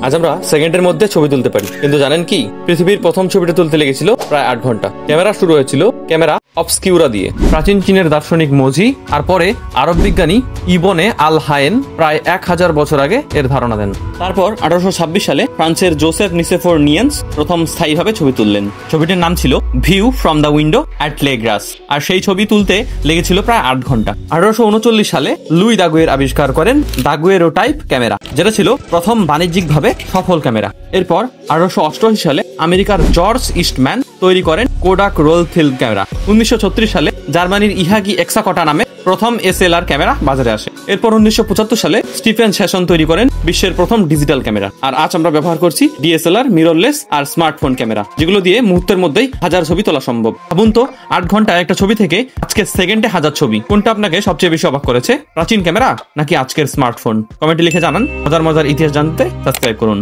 আজ আমরা সেকেন্ডের মধ্যে ছবি তুলতে পারি, কিন্তু জানেন কি, পৃথিবীর প্রথম ছবিটা তুলতে লেগেছিল প্রায় 8 ঘন্টা। ক্যামেরা শুরু হয়েছিল ক্যামেরা অবস্কিউরা দিয়ে, প্রাচীন চীনের দার্শনিক মোজি আর পরে আরব বিজ্ঞানী ইবনে আল হায়েন প্রায় 1000 বছর আগে এর ধারণা দেন। তারপর 1826 সালে ফ্রান্সের জোসেফ নিসেফোর নিয়েন্স প্রথম স্থায়ীভাবে ছবি তুললেন। ছবিটির নাম ছিল view from the window at লে গ্রাস, আর সেই ছবি তুলতে লেগেছিল প্রায় 8 ঘন্টা। 1839 সালে লুই দাগুয়ের আবিষ্কার করেন দাগুয়েরোটাইপ ক্যামেরা, যেটা ছিল প্রথম বাণিজ্যিকভাবে সফল ক্যামেরা। এরপর 1888 সালে আমেরিকার জর্জ ইস্টম্যান তৈরি করেন কোডাক রোল ফিল্ম ক্যামেরা। 1936 সালে জার্মানির ইহাগি এক্সাকটা নামে প্রথম এসএলআর ক্যামেরা বাজারে আসে। এরপর 1975 সালে স্টিফেন সেশন তৈরি করেন বিশ্বের প্রথম ডিজিটাল ক্যামেরা। আর আজ আমরা ব্যবহার করছি ডিএসএলআর, মিররলেস আর স্মার্টফোন ক্যামেরা, যেগুলো দিয়ে মুহূর্তের মধ্যেই 1000 ছবি তোলা সম্ভব। ভাবুন তো, 8 ঘন্টায় একটা ছবি থেকে আজকে সেকেন্ডে 1000 ছবি। কোনটা আপনাকে সবচেয়ে বেশি অবাক করেছে, প্রাচীন ক্যামেরা নাকি আজকের স্মার্টফোন? কমেন্টে লিখে জানান। মজার ইতিহাস জানতে সাবস্ক্রাইব করুন।